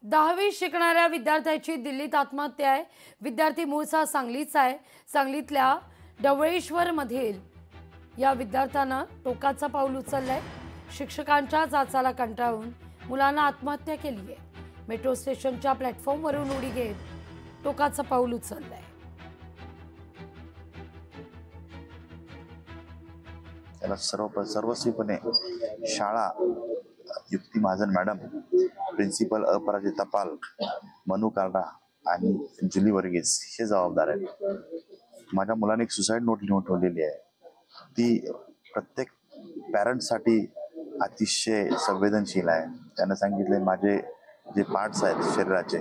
10वी शिकणाऱ्या विद्यार्थ्याची दिल्लीत आत्महत्या आहे। विद्यार्थी मूळचा सांगलीचा आहे। सांगलीतल्या डवळेश्वर मधील या विद्यार्थ्यानं टोकाचं पाऊल उचललंय। शिक्षकांच्या जाचाला कंटाळून मुलानं आत्महत्या केली आहे। मेट्रो स्टेशनच्या प्लॅटफॉर्मवरून उडी घेत टोकाचं पाऊल उचललंय। त्याला सर्वस्वीपणे शाळा, युक्ती महाजन मॅडम, प्रिन्सिपल अपराजिता पाल, मनु कार्डा आणि जुली वर्गीस हे जबाबदार आहेत। माझ्या मुलाने एक सुसाईड नोट लिहून ठेवलेली आहे। ती प्रत्येक पॅरेंट्ससाठी अतिशय संवेदनशील आहे। त्यानं सांगितले माझे जे पार्ट्स आहेत शरीराचे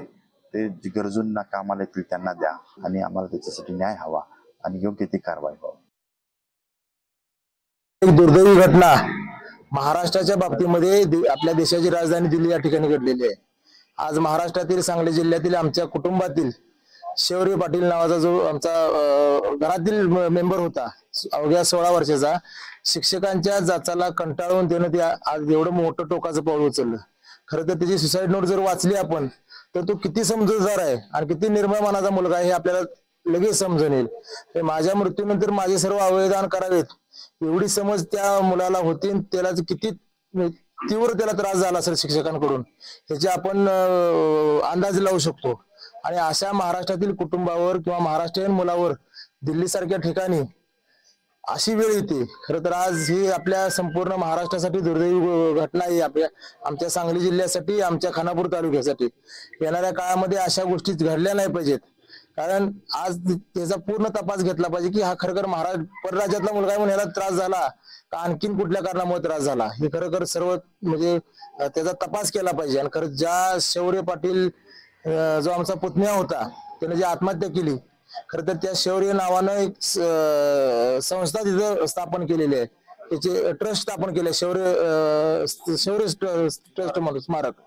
ते गरजूंना कामाला येतील त्यांना द्या आणि आम्हाला त्याच्यासाठी न्याय हवा आणि योग्य ती कारवाई व्हावी। एक दुर्दैवी घटना महाराष्ट्राच्या बाबतीमध्ये आपल्या देशाची राजधानी दिल्ली या ठिकाणी घडलेली आहे। आज महाराष्ट्रातील सांगली जिल्ह्यातील आमच्या कुटुंबातील शौर्य पाटील नावाचा जो आमचा घरातील मेंबर होता, अवघ्या 16 वर्षाचा, शिक्षकांच्या जाचाला कंटाळून त्यानं आज एवढं मोठं टोकाचं पाऊल उचललं। खरं तर त्याची सुसाईड नोट जर वाचली आपण तर तो किती समजूतदार आहे आणि किती निर्मळ मनाचा मुलगा आहे हे आपल्याला लगेच समजून येईल। माझ्या मृत्यूनंतर माझे सर्व अवयवदान करावेत एवढी समज त्या मुलाला होती। त्याला किती तीव्र त्याला त्रास झाला असेल शिक्षकांकडून ह्याचे आपण अंदाज लावू शकतो। आणि अशा महाराष्ट्रातील कुटुंबावर किंवा महाराष्ट्रीयन मुलावर दिल्ली सारख्या ठिकाणी अशी वेळ येते। खरं तर आज ही आपल्या संपूर्ण महाराष्ट्रासाठी दुर्दैवी घटना आहे। आमच्या सांगली जिल्ह्यासाठी, आमच्या खानापूर तालुक्यासाठी येणाऱ्या काळामध्ये अशा गोष्टी घडल्या नाही पाहिजेत। कारण आज त्याचा पूर्ण तपास घेतला पाहिजे की हा खरखर परराज्यातला मुलगा म्हणून याला त्रास झाला का आणखीन कुठल्या कारणामुळे त्रास झाला हे खरखर सर्व म्हणजे त्याचा तपास केला पाहिजे। आणि खरं ज्या शौर्य पाटील जो आमचा पुतण्या होता त्याने जी आत्महत्या केली, खरं तर त्या शौर्य नावानं एक संस्था तिथं स्थापन केलेली आहे, त्याचे ट्रस्ट स्थापन केले, शौर्य ट्रस्ट म्हणून स्मारक।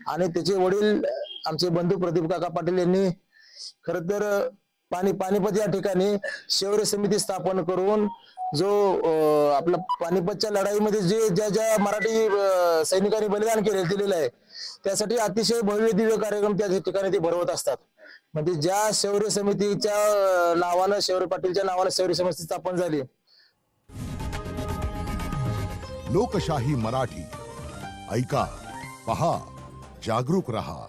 आणि त्याचे वडील आमचे बंधू प्रदीप काका पाटील यांनी खरं तर पानिपत या ठिकाणी शौर्य समिती स्थापन करून जो आपला पानिपतच्या लढाईमध्ये जे ज्या मराठी सैनिकांनी बलिदान दिलेलं आहे त्यासाठी अतिशय भव्य दिव्य कार्यक्रम त्या ठिकाणी ते भरवत असतात। म्हणजे ज्या शौर्य समितीच्या नावानं, शौर्य पाटीलच्या नावानं शौर्य समिती स्थापन झाली। लोकशाही मराठी ऐका, पहा, जागरूक रहा।